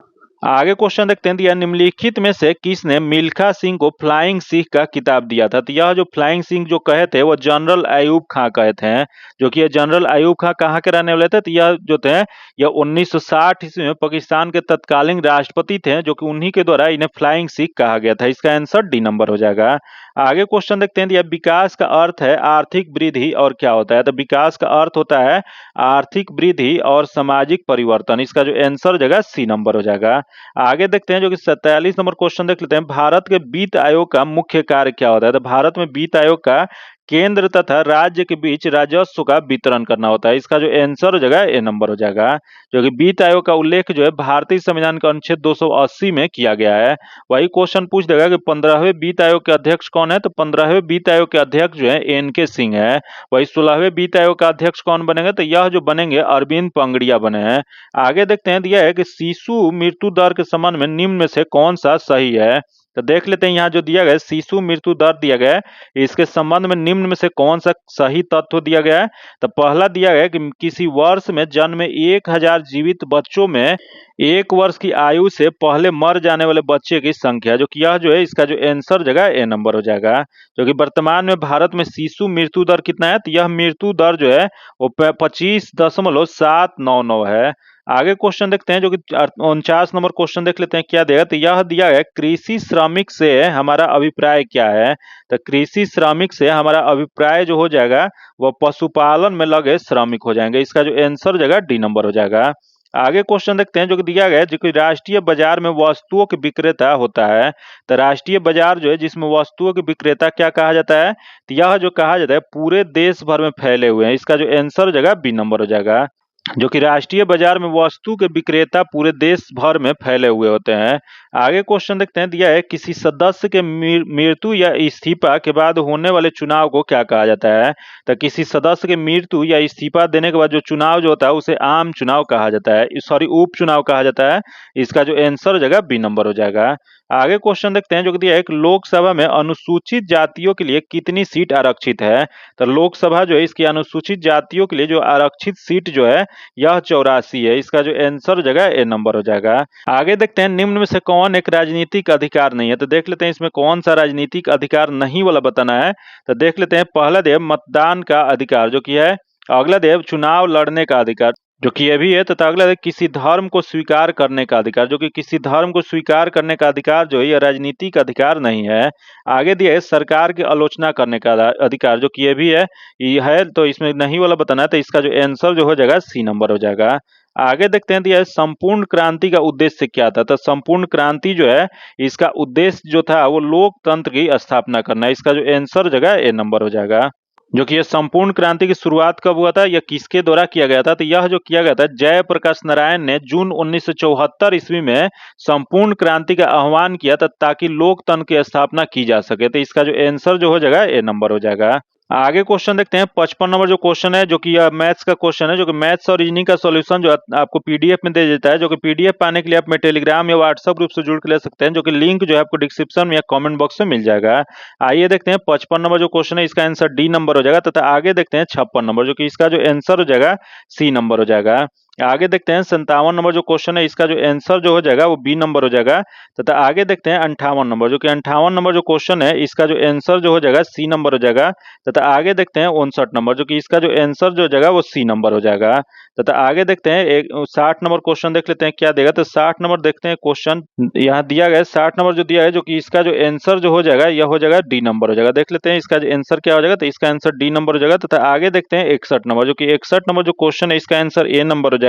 आगे क्वेश्चन देखते हैं, दिया निम्नलिखित में से किसने मिल्खा सिंह को फ्लाइंग सिख का खिताब दिया था। तो यह जो फ्लाइंग सिंह जो कहे थे वो जनरल अयूब खां कहे थे। जो कि ये जनरल अयूब खां कहाँ के रहने वाले थे। तो यह जो थे यह 1960 ईस्वी में पाकिस्तान के तत्कालीन राष्ट्रपति थे। जो कि उन्हीं के द्वारा इन्हें फ्लाइंग सिख कहा गया था। इसका आंसर डी नंबर हो जाएगा। आगे क्वेश्चन देखते हैं, दिया विकास का अर्थ है आर्थिक वृद्धि और क्या होता है। तो विकास का अर्थ होता है आर्थिक वृद्धि और सामाजिक परिवर्तन। इसका जो आंसर हो जाएगा सी नंबर हो जाएगा। आगे देखते हैं जो कि 47 नंबर क्वेश्चन देख लेते हैं, भारत के वित्त आयोग का मुख्य कार्य क्या होता है? तो भारत में वित्त आयोग का केंद्र तथा राज्य के बीच राजस्व का वितरण करना होता है। इसका जो आंसर हो जाएगा ए नंबर हो जाएगा, जो कि वित्त आयोग का उल्लेख जो है भारतीय संविधान के अनुच्छेद 280 में किया गया है। वही क्वेश्चन पूछ देगा कि 15वें वित्त आयोग के अध्यक्ष कौन है? तो 15वें वित्त आयोग के अध्यक्ष जो है एन.के. सिंह है। वही 16वें वित्त आयोग का अध्यक्ष कौन बनेंगे? तो यह जो बनेंगे अरविंद पंगड़िया बने हैं। आगे देखते हैं, दिया है कि शिशु मृत्यु दर के संबंध में निम्न में से कौन सा सही है? तो देख लेते हैं, यहाँ जो दिया गया है शिशु मृत्यु दर दिया गया है, इसके संबंध में निम्न में से कौन सा सही तत्व दिया गया है? तो पहला दिया गया है कि किसी वर्ष में जन्मे 1000 जीवित बच्चों में 1 वर्ष की आयु से पहले मर जाने वाले बच्चे की संख्या, जो कि यह जो है इसका जो आंसर जगह ए नंबर हो जाएगा। जो कि वर्तमान में भारत में शिशु मृत्यु दर कितना है? तो यह मृत्यु दर जो है वो 25.799 है। आगे क्वेश्चन देखते हैं, जो कि 49 नंबर क्वेश्चन देख लेते हैं क्या देगा। तो यह दिया है कृषि श्रमिक से हमारा अभिप्राय क्या है? तो कृषि श्रमिक से हमारा अभिप्राय जो हो जाएगा वह पशुपालन में लगे श्रमिक हो जाएंगे। इसका जो आंसर हो जाएगा डी नंबर हो जाएगा। आगे क्वेश्चन देखते हैं, जो कि दिया गया है, जो कि राष्ट्रीय बाजार में वस्तुओं के विक्रेता होता है। तो राष्ट्रीय बाजार जो है जिसमें वस्तुओं के विक्रेता क्या कहा जाता है? तो यह जो कहा जाता है पूरे देश भर में फैले हुए हैं। इसका जो आंसर हो जाएगा बी नंबर हो जाएगा, जो कि राष्ट्रीय बाजार में वस्तु के विक्रेता पूरे देश भर में फैले हुए होते हैं। आगे क्वेश्चन देखते हैं, दिया है किसी सदस्य के मृत्यु या इस्तीफा के बाद होने वाले चुनाव को क्या कहा जाता है? तो किसी सदस्य के मृत्यु या इस्तीफा देने के बाद जो चुनाव जो होता है उसे आम चुनाव कहा जाता है, सॉरी उपचुनाव कहा जाता है। इसका जो आंसर हो जाएगा बी नंबर हो जाएगा। आगे क्वेश्चन देखते हैं, जो कि दिया है कि लोकसभा में अनुसूचित जातियों के लिए कितनी सीट आरक्षित है? तो लोकसभा जो है इसकी अनुसूचित जातियों के लिए जो आरक्षित सीट जो है यह 84 है। इसका जो आंसर हो जाएगा ए नंबर हो जाएगा। आगे देखते हैं, निम्न में से कौन एक राजनीतिक अधिकार नहीं है? तो देख लेते हैं इसमें कौन सा राजनीतिक अधिकार नहीं वाला बताना है। तो देख लेते हैं, पहला देव मतदान का अधिकार जो कि है, अगला देव चुनाव लड़ने का अधिकार जो कि ये भी है, तथा अगला है किसी धर्म को स्वीकार करने का अधिकार, जो कि किसी धर्म को स्वीकार करने का अधिकार जो है यह राजनीतिक अधिकार नहीं है। आगे दिया है सरकार की आलोचना करने का अधिकार, जो कि ये भी है, ये है तो इसमें नहीं वाला बताना है। तो इसका जो आंसर जो हो जाएगा सी नंबर हो जाएगा। आगे देखते हैं, दिया है संपूर्ण क्रांति का उद्देश्य क्या था? तो संपूर्ण क्रांति जो है इसका उद्देश्य जो था वो लोकतंत्र की स्थापना करना है। इसका जो आंसर जगह ए नंबर हो जाएगा। जो कि यह संपूर्ण क्रांति की शुरुआत कब हुआ था या किसके द्वारा किया गया था? तो यह जो किया गया था जयप्रकाश नारायण ने जून 1974 ईस्वी में संपूर्ण क्रांति का आह्वान किया था ताकि लोकतंत्र की स्थापना की जा सके। तो इसका जो आंसर जो हो जाएगा ए नंबर हो जाएगा। आगे क्वेश्चन देखते हैं, 55 नंबर जो क्वेश्चन है, जो कि यह मैथ्स का क्वेश्चन है, जो कि मैथ्स और रीजनिंग का सॉल्यूशन जो आपको पीडीएफ में दे देता है। जो कि पीडीएफ पाने के लिए आप में टेलीग्राम या व्हाट्सएप ग्रुप से जुड़ के ले सकते हैं, जो कि लिंक जो है आपको डिस्क्रिप्शन में या कमेंट बॉक्स में मिल जाएगा। आइए देखते हैं 55 नंबर जो क्वेश्चन है, इसका आंसर डी नंबर हो जाएगा। तथा आगे देखते हैं 56 नंबर, जो कि इसका जो आंसर हो जाएगा सी नंबर हो जाएगा। आगे देखते हैं 57 नंबर जो क्वेश्चन है, इसका जो आंसर जो हो जाएगा वो बी नंबर हो जाएगा। तथा आगे देखते हैं 58 नंबर, जो कि 58 नंबर जो क्वेश्चन है, इसका जो आंसर जो हो जाएगा सी नंबर हो जाएगा। तथा आगे देखते हैं 59 नंबर, जो कि इसका जो आंसर जो हो जाएगा वो सी नंबर हो जाएगा। तथा आगे देखते हैं 60 नंबर क्वेश्चन देख लेते हैं क्या देगा। तो 60 नंबर देखते हैं क्वेश्चन यहाँ दिया गया है, 60 नंबर जो दिया है, जो कि इसका जो आंसर जो हो जाएगा यह हो जाएगा डी नंबर हो जाएगा। देख लेते हैं इसका आंसर क्या हो जाएगा। तो इसका आंसर डी नंबर हो जाएगा। तथा आगे देखते हैं 61 नंबर, जो कि 61 नंबर जो क्वेश्चन है इसका आंसर ए नंबर हो जाएगा।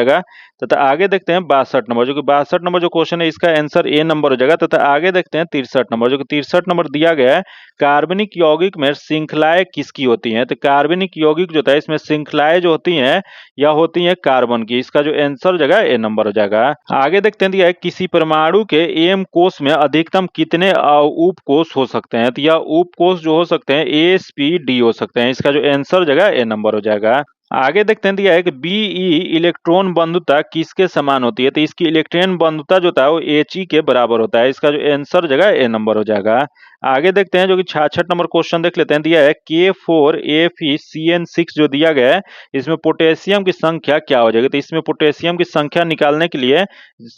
तथा आगे देखते हैं 62 नंबर, जो कि 62 नंबर जो क्वेश्चन है इसका आंसर ए नंबर हो जाएगा। तथा आगे देखते हैं 63 नंबर, जो कि 63 नंबर दिया गया है, कार्बनिक यौगिक में श्रृंखलाएं किसकी होती हैं? तो कार्बनिक यौगिक जो है इसमें श्रृंखलाएं जो होती हैं यह होती हैं कार्बन की। इसका जो आंसर हो जाएगा ए नंबर हो जाएगा। आगे देखते हैं, दिया है किसी परमाणु के एम कोष में अधिकतम कितने उप कोष हो सकते हैं? तो यह उप कोष जो हो सकते हैं AsP हो सकते हैं। इसका जो आंसर हो जाएगा ए नंबर हो जाएगा। आगे देखते हैं, दिया है कि Be इलेक्ट्रॉन बंधुता किसके समान होती है? तो इसकी इलेक्ट्रॉन बंधुता जो था वो He के बराबर होता है। इसका जो आंसर हो जाएगा ए नंबर हो जाएगा। आगे देखते हैं, जो कि 66 नंबर क्वेश्चन देख लेते हैं, दिया है K4FeCN6 जो दिया गया है, इसमें पोटेशियम की संख्या क्या हो जाएगी? तो इसमें पोटेशियम की संख्या निकालने के लिए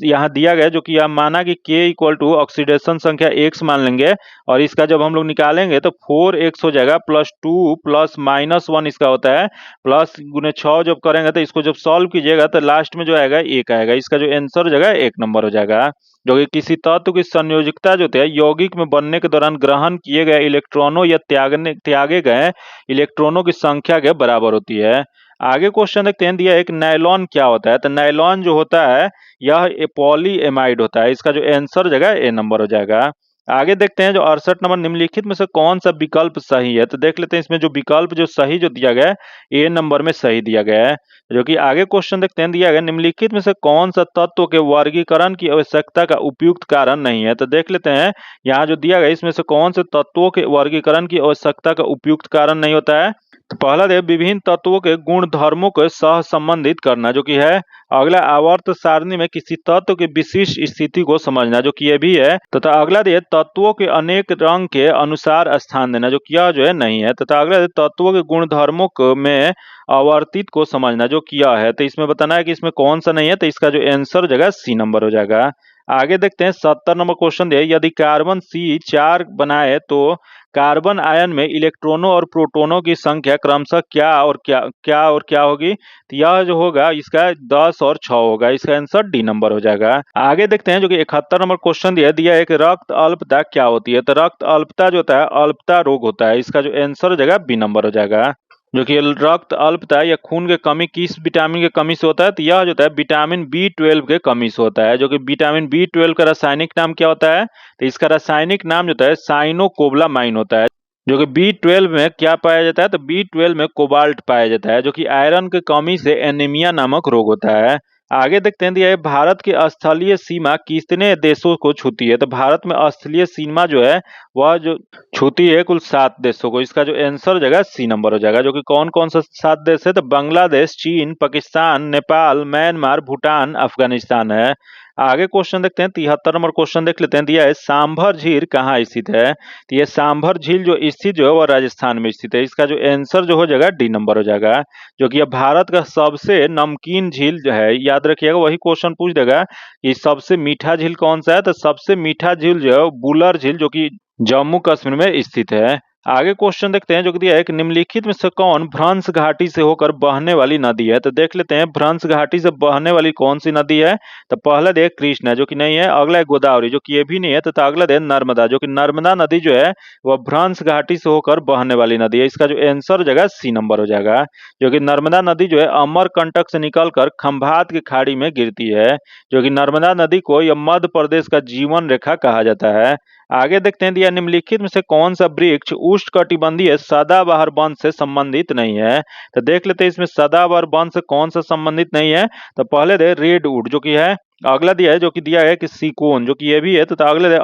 यहाँ दिया गया है, जो कि यहाँ माना कि K इक्वल टू ऑक्सीडेशन संख्या x मान लेंगे, और इसका जब हम लोग निकालेंगे तो 4x हो जाएगा प्लस 2 प्लस -1 इसका होता है, प्लस गुने 6 जब करेंगे तो इसको जब सॉल्व कीजिएगा तो लास्ट में जो आएगा 1 आएगा। इसका जो आंसर हो जाएगा 1 नंबर हो जाएगा। जो कि किसी तत्व की संयोजकता जो है यौगिक में बनने के दौरान ग्रहण किए गए इलेक्ट्रॉनों या त्यागे गए इलेक्ट्रॉनों की संख्या के बराबर होती है। आगे क्वेश्चन देखते हैं, दिया है एक नायलॉन क्या होता है। तो नायलॉन जो होता है यह पॉलीएमाइड होता है। इसका जो आंसर जगह ए नंबर हो जाएगा। आगे देखते हैं जो 68 नंबर, निम्नलिखित में से कौन सा विकल्प सही है। तो देख लेते हैं इसमें जो विकल्प जो सही जो दिया गया है ए नंबर में सही दिया गया है। जो कि आगे क्वेश्चन देखते हैं, दिया गया निम्नलिखित में से कौन सा तत्व के वर्गीकरण की आवश्यकता का उपयुक्त कारण नहीं है। तो देख लेते हैं यहाँ जो दिया गया इसमें से कौन से तत्वों के वर्गीकरण की आवश्यकता का उपयुक्त कारण नहीं होता है। तो पहला है विभिन्न तत्वों के गुण धर्मों को सह संबंधित करना, जो कि है। अगला, आवर्त सारणी में किसी तत्व की विशिष्ट स्थिति को समझना, जो कि ये भी है। तथा अगला है तत्वों के अनेक रंग के अनुसार स्थान देना, जो कि यह जो है नहीं है। तथा अगला है तत्वों के गुण धर्मों में आवर्तित को समझना, जो किया है। तो इसमें बताना है कि इसमें कौन सा नहीं है। तो इसका जो आंसर जगह सी नंबर हो जाएगा। आगे देखते हैं 70 नंबर क्वेश्चन दिया, यदि कार्बन C4 बनाए तो कार्बन आयन में इलेक्ट्रॉनों और प्रोटॉनों की संख्या क्रमशः क्या होगी। तो यह जो होगा इसका 10 और 6 होगा। इसका आंसर डी नंबर हो जाएगा। आगे देखते हैं जो कि 71 नंबर क्वेश्चन दिया एक रक्त अल्पता क्या होती है। तो रक्त अल्पता जो होता है अल्पता रोग होता है। इसका जो आंसर हो जाएगा बी नंबर हो जाएगा। जो कि रक्त अल्पता या खून के कमी किस विटामिन के कमी से होता है। तो यह जो होता है विटामिन B12 के कमी से होता है। जो कि विटामिन B12 का रासायनिक नाम क्या होता है। तो इसका रासायनिक नाम जो होता है साइनोकोबालामाइन होता है। जो कि B12 में क्या पाया जाता है। तो B12 में कोबाल्ट पाया जाता है, जो कि आयरन की कमी से एनीमिया नामक रोग होता है। आगे देखते हैं, दिया है भारत की स्थलीय सीमा कितने देशों को छूती है। तो भारत में स्थलीय सीमा जो है वह जो छूती है कुल 7 देशों को। इसका जो आंसर हो जाएगा सी नंबर हो जाएगा। जो कि कौन कौन सा 7 देश है। तो बांग्लादेश, चीन, पाकिस्तान, नेपाल, म्यांमार, भूटान, अफगानिस्तान है। आगे क्वेश्चन देखते हैं 73 नंबर क्वेश्चन देख लेते हैं, दिया है सांभर झील कहाँ स्थित है। तो ये सांभर झील जो स्थित जो है वह राजस्थान में स्थित है। इसका जो आंसर जो हो जाएगा डी नंबर हो जाएगा। जो कि यह भारत का सबसे नमकीन झील जो है, याद रखिएगा वही क्वेश्चन पूछ देगा कि सबसे मीठा झील कौन सा है। तो सबसे मीठा झील जो है बुलर झील, जो कि जम्मू कश्मीर में स्थित है। आगे क्वेश्चन देखते हैं जो कि दिया है कि निम्नलिखित में से कौन भ्रंश घाटी से होकर बहने वाली नदी है। तो देख लेते हैं भ्रंश घाटी से बहने वाली कौन सी नदी है। तो पहला दे कृष्ण है, जो कि नहीं है। अगला है गोदावरी, जो कि ये भी नहीं है। तथा अगला दे नर्मदा, जो कि नर्मदा नदी जो है वह भ्रंश घाटी से होकर बहने वाली नदी है। इसका जो आंसर हो जाएगा सी नंबर हो जाएगा। जो कि नर्मदा नदी जो है अमरकंटक से निकलकर खंभात की खाड़ी में गिरती है। जो कि नर्मदा नदी को यह मध्य प्रदेश का जीवन रेखा कहा जाता है। आगे देखते हैं, दिया निम्नलिखित में से कौन सा वृक्ष उष्णकटिबंधीय सदाबहार वन से संबंधित नहीं है। तो देख लेते हैं इसमें सदाबहार वन से कौन सा संबंधित नहीं है। तो पहले दे रेडवुड, जो कि है। अगला दिया है जो कि दिया है कि सिकोन, जो कि ये भी है। तथा अगला दे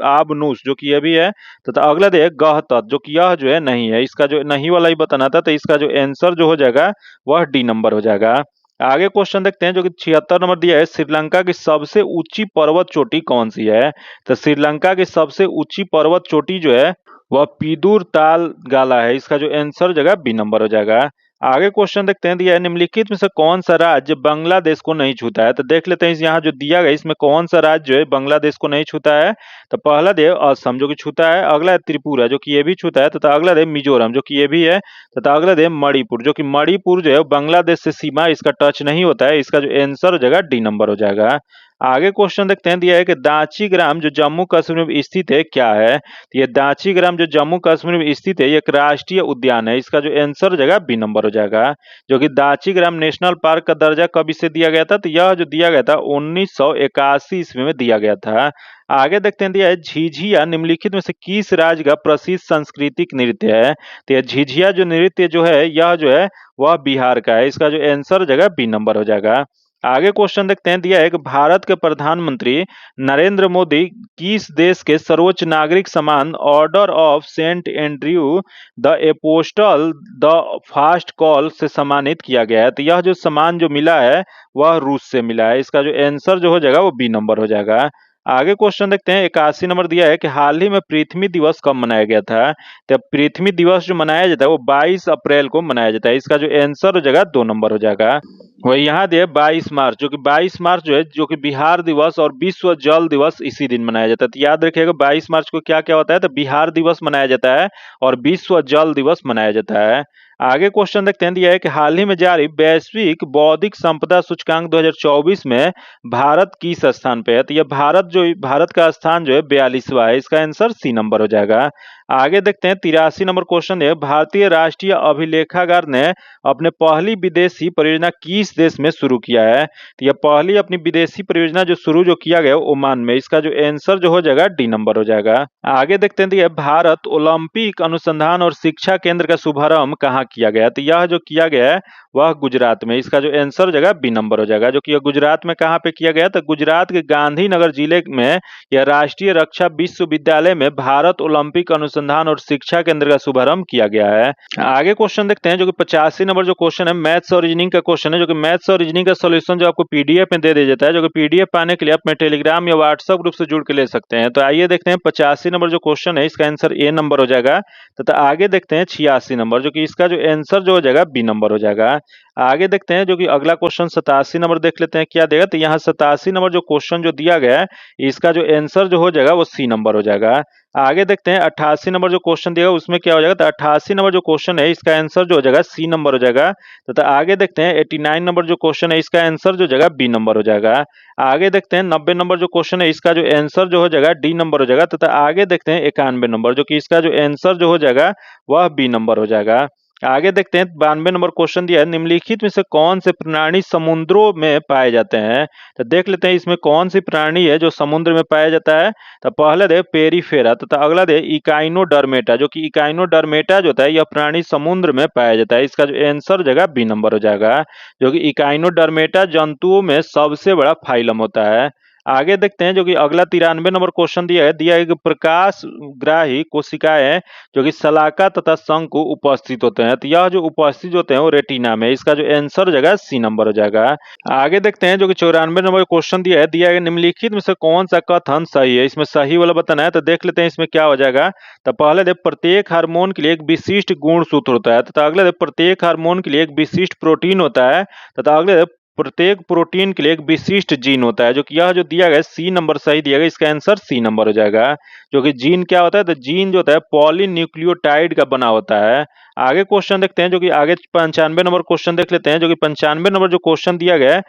आबनूस, जो कि ये भी है। तथा अगला दे गहतत, जो कि यह जो है नहीं है। इसका जो नहीं वाला ही बताना था। तो इसका जो आंसर जो हो जाएगा वह डी नंबर हो जाएगा। आगे क्वेश्चन देखते हैं जो कि 76 नंबर दिया है, श्रीलंका की सबसे ऊंची पर्वत चोटी कौन सी है। तो श्रीलंका की सबसे ऊंची पर्वत चोटी जो है वह पीदूर ताल गाला है। इसका जो आंसर जगह बी नंबर हो जाएगा। आगे क्वेश्चन देखते हैं, दिया है निम्नलिखित में से कौन सा राज्य बांग्लादेश को नहीं छूता है। तो देख लेते हैं यहाँ जो दिया गया इसमें कौन सा राज्य जो है बांग्लादेश को नहीं छूता है। तो पहला दे असम, जो कि छूता है। अगला है त्रिपुरा, जो कि ये भी छूता है। तथा अगला दे मिजोरम, जो कि ये भी है। तथा अगला दे मणिपुर, जो कि मणिपुर जो है बांग्लादेश से सीमा इसका टच नहीं होता है। इसका जो आंसर हो जाएगा डी नंबर हो जाएगा। आगे क्वेश्चन देखते हैं, दिया है कि दाची ग्राम जो जम्मू कश्मीर में स्थित है क्या है। तो ये दाची ग्राम जो जम्मू कश्मीर में स्थित है ये एक राष्ट्रीय उद्यान है। इसका जो आंसर हो जाएगा बी नंबर हो जाएगा। जो कि दाची ग्राम नेशनल पार्क का दर्जा कब इसे दिया गया था। तो यह जो दिया गया था 1981 ईस्वी में दिया गया था। आगे देखते हैं, दिया है झिझिया निम्नलिखित में से किस राज्य का प्रसिद्ध सांस्कृतिक नृत्य है। तो यह झिझिया जो नृत्य जो है यह जो है वह बिहार का है। इसका जो आंसर हो जाएगा बी नंबर हो जाएगा। आगे क्वेश्चन देखते हैं, दिया है कि भारत के प्रधानमंत्री नरेंद्र मोदी किस देश के सर्वोच्च नागरिक सम्मान order of Saint Andrew the Apostle the first call से सम्मानित किया गया है। तो यह जो सम्मान जो मिला है वह रूस से मिला है। इसका जो आंसर जो हो जाएगा वो बी नंबर हो जाएगा। आगे क्वेश्चन देखते हैं, 81 नंबर दिया है कि हाल ही में पृथ्वी दिवस कब मनाया गया था। तो पृथ्वी दिवस जो मनाया जाता है वो 22 अप्रैल को मनाया जाता है। इसका जो आंसर हो जाएगा 2 नंबर हो जाएगा। वही यहाँ दिया 22 मार्च, जो कि 22 मार्च जो है जो कि बिहार दिवस और विश्व जल दिवस इसी दिन मनाया जाता है। तो याद रखिएगा 22 मार्च को क्या क्या होता है। तो बिहार दिवस मनाया जाता है और विश्व जल दिवस मनाया जाता है। आगे क्वेश्चन देखते हैं, दिया है कि हाल ही में जारी वैश्विक बौद्धिक संपदा सूचकांक 2024 में भारत किस स्थान पे है। तो यह भारत का स्थान जो है 42वां है। इसका आंसर सी नंबर हो जाएगा। आगे देखते हैं 83 नंबर क्वेश्चन है, भारतीय राष्ट्रीय अभिलेखागार ने अपने पहली विदेशी परियोजना किस देश में शुरू किया है? तो यह पहली अपनी विदेशी परियोजना जो किया गया ओमान में। इसका जो आंसर जो हो जाएगा डी नंबर हो जाएगा। आगे देखते हैं भारत ओलंपिक अनुसंधान और शिक्षा केंद्र का शुभारंभ कहाँ किया गया? तो यह जो किया गया है वह गुजरात में। इसका जो आंसर हो जाएगा बी नंबर हो जाएगा, जो कि गुजरात में कहाँ पे किया गया? तो गुजरात के गांधीनगर जिले में यह राष्ट्रीय रक्षा विश्वविद्यालय में भारत ओलंपिक अनुसंधान और शिक्षा केंद्र का शुभारंभ किया गया है। आगे क्वेश्चन देखते हैं, जो कि 85 नंबर जो क्वेश्चन है मैथ्स और रीजनिंग का क्वेश्चन है, जो कि मैथ्स और रीजनिंग का सॉल्यूशन जो आपको पीडीएफ में दे दिया जाता है, जो कि पीडीएफ पाने के लिए आप टेलीग्राम या व्हाट्सएप ग्रुप से जुड़ के ले सकते हैं। तो आइए देखते हैं 85 नंबर जो क्वेश्चन है इसका आंसर ए नंबर हो जाएगा। तथा आगे देखते हैं 86 नंबर, जो कि इसका जो आंसर जो हो जाएगा बी नंबर हो जाएगा। आगे देखते हैं जो कि अगला क्वेश्चन 87 नंबर देख लेते हैं क्या देगा। तो यहाँ 87 नंबर जो क्वेश्चन जो दिया गया है इसका जो आंसर जो हो जाएगा वो सी नंबर हो जाएगा। आगे देखते हैं 88 नंबर जो क्वेश्चन दिया उसमें क्या हो जाएगा। तो 88 नंबर जो क्वेश्चन है इसका आंसर जो हो जाएगा सी नंबर हो जाएगा। तथा आगे देखते हैं 89 नंबर जो क्वेश्चन है इसका आंसर जो हो जाएगा बी नंबर हो जाएगा। आगे देखते हैं 90 नंबर जो क्वेश्चन है इसका जो आंसर जो हो जाएगा डी नंबर हो जाएगा। तथा आगे देखते हैं 91 नंबर, जो कि इसका जो आंसर जो हो जाएगा वह बी नंबर हो जाएगा। आगे देखते हैं 92 नंबर क्वेश्चन दिया है, निम्नलिखित में से कौन से प्राणी समुद्रों में पाए जाते हैं? तो देख लेते हैं इसमें कौन सी प्राणी है जो समुद्र में पाया जाता है। तो पहले दे पेरीफेरा तथा अगला दे इकाइनोडर्मेटा, जो कि इकाइनोडर्मेटा जो होता है यह प्राणी समुद्र में पाया जाता है। इसका जो आंसर जगह बी नंबर हो जाएगा, जो कि इकाइनोडर्मेटा जंतुओं में सबसे बड़ा फाइलम होता है। आगे देखते हैं जो कि अगला 93 नंबर क्वेश्चन दिया है कि प्रकाश ग्राही कोशिकाएं जो कि शलाका तथा शंकु उपस्थित होते हैं। तो यह जो उपस्थित होते हैं वो रेटिना में। इसका जो आंसर हो जाएगा सी नंबर हो जाएगा। आगे देखते हैं जो कि 94 नंबर क्वेश्चन दिया है निम्नलिखित में से कौन सा कथन सही है? इसमें सही वाला बताना है। तो देख लेते हैं इसमें क्या हो जाएगा। तो पहले दे प्रत्येक हार्मोन के लिए एक विशिष्ट गुण सूत्र होता है। तथा अगले दे प्रत्येक हार्मोन के लिए एक विशिष्ट प्रोटीन होता है। तथा अगले प्रत्येक प्रोटीन के लिए एक विशिष्ट जीन होता है, जो कि यह जो दिया गया सी नंबर सही दिया गया। इसका आंसर सी नंबर हो जाएगा, जो कि जीन क्या होता है? तो जीन जो होता है पॉलीन्यूक्लियोटाइड का बना होता है। आगे क्वेश्चन देखते हैं जो कि आगे 95 नंबर क्वेश्चन देख लेते हैं, जो कि 95 नंबर जो क्वेश्चन दिया है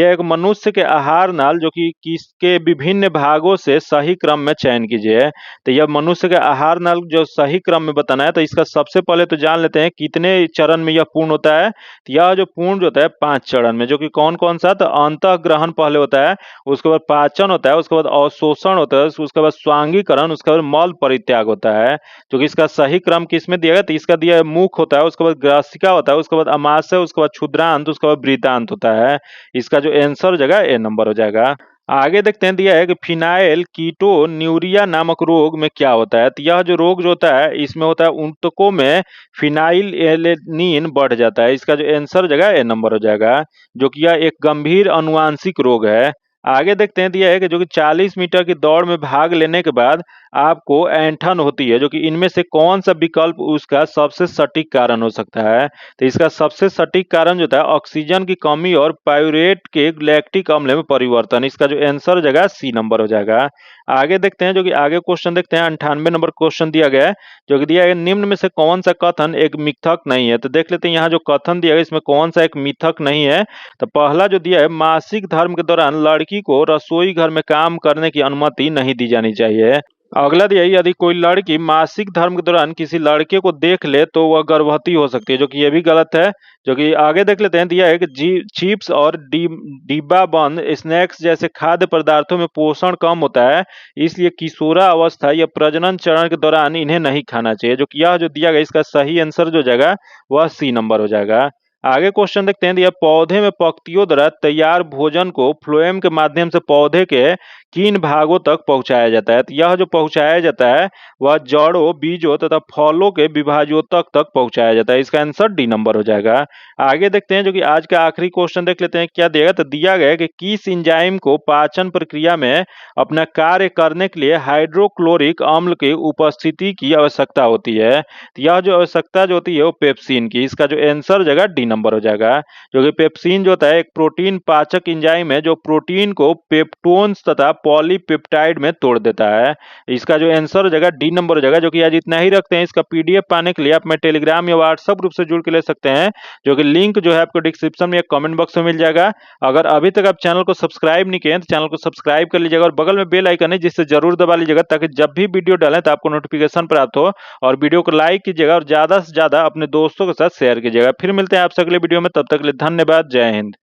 एक मनुष्य के आहार नाल जो कि किसके विभिन्न भागों से सही क्रम में चयन कीजिए। तो यह मनुष्य के आहार नाल जो सही क्रम में बताना है। तो इसका सबसे पहले तो जान लेते हैं कितने चरण में यह पूर्ण होता है। तो यह जो पूर्ण जो होता है 5 चरण में, जो कि कौन कौन सा? तो अंतः ग्रहण पहले होता है, उसके बाद पाचन होता है, उसके बाद अवशोषण होता है, उसके बाद स्वांगीकरण, उसके बाद मल परित्याग होता है। जो कि इसका सही क्रम किसमें दिया गया? तो इसका दिया है मुख होता है, उसके बाद ग्रासिका होता है, उसके बाद अमाशय, उसके बाद क्षुद्रांत, उसके बाद वृत्तांत होता है। इसका जो आंसर हो जाएगा ए नंबर हो जाएगा। आगे देखते हैं दिया है कि फिनाइल कीटोन्यूरिया नामक रोग में क्या होता है। तो यह जो रोग जो होता है इसमें होता है ऊतकों में फिनाइल एलेनिन बढ़ जाता है। इसका जो आंसर हो जाएगा ए नंबर हो जाएगा, जो कि यह एक गंभीर अनुवांशिक रोग है। आगे देखते हैं दिया है कि जो कि 40 मीटर की दौड़ में भाग लेने के बाद आपको ऐंठन होती है, जो कि इनमें से कौन सा विकल्प उसका सबसे सटीक कारण हो सकता है। तो इसका सबसे सटीक कारण जो था ऑक्सीजन की कमी और पायूरेट के लैक्टिक अम्ल में परिवर्तन। इसका जो आंसर हो जाएगा सी नंबर हो जाएगा। आगे देखते हैं जो कि आगे क्वेश्चन देखते हैं 98 नंबर क्वेश्चन दिया गया है, जो कि दिया है निम्न में से कौन सा कथन एक मिथक नहीं है। तो देख लेते हैं यहाँ जो कथन दिया है इसमें कौन सा एक मिथक नहीं है। तो पहला जो दिया है मासिक धर्म के दौरान लड़की को रसोई घर में काम करने की अनुमति नहीं दी जानी चाहिए। अगला दिया है यदि कोई लड़की मासिक धर्म के दौरान किसी लड़के को देख ले तो वह गर्भवती हो सकती है, जो कि ये भी गलत है। जो कि आगे देख लेते हैं दिया है कि चिप्स और डिब्बा बंद स्नैक्स जैसे खाद्य पदार्थों में पोषण कम होता है, इसलिए किशोरा अवस्था या प्रजनन चरण के दौरान इन्हें नहीं खाना चाहिए। जो कि यह जो दिया गया इसका सही आंसर जो जाएगा वह सी नंबर हो जाएगा। आगे क्वेश्चन देखते हैं दिया पौधे में पत्तियों द्वारा तैयार भोजन को फ्लोएम के माध्यम से पौधे के किन भागों तक पहुंचाया जाता है। तो यह जो पहुंचाया जाता है वह जड़ों, बीजों तथा फलों के विभाजों तक पहुंचाया जाता है। इसका आंसर डी नंबर हो जाएगा। आगे देखते हैं जो कि आज का आखिरी क्वेश्चन देख लेते हैं क्या दिया। तो दिया गया कि किस एंजाइम को पाचन प्रक्रिया में अपना कार्य करने के लिए हाइड्रोक्लोरिक अम्ल की उपस्थिति की आवश्यकता होती है। तो यह जो आवश्यकता जो होती है वो पेप्सिन की। इसका जो आंसर हो जाएगा डी नंबर हो जाएगा। जो कि पेप्सिन जो होता है एक प्रोटीन पाचक एंजाइम है जो प्रोटीन को पेप्टोन्स तथा पॉलीपेप्टाइड में तोड़ देता है। इसका जो आंसर हो जाएगा डी नंबर हो जाएगा। जो कि आज इतना ही रखते हैं। इसका पीडीएफ पाने के लिए आप में टेलीग्राम या व्हाट्सएप ग्रुप से जुड़ के ले सकते हैं, जो कि लिंक जो है आपको डिस्क्रिप्शन में या कमेंट बॉक्स में मिल जाएगा। अगर अभी तक आप चैनल को सब्सक्राइब नहीं किए हैं तो चैनल को सब्सक्राइब कर लीजिएगा और बगल में बेल आइकन है जिससे जरूर दबा लीजिएगा, ताकि जब भी वीडियो डालें तो आपको नोटिफिकेशन प्राप्त हो। और वीडियो को लाइक कीजिएगा और ज्यादा से ज्यादा अपने दोस्तों के साथ शेयर कीजिएगा। फिर मिलते हैं आपसे अगले वीडियो में, तब तक के लिए धन्यवाद। जय हिंद।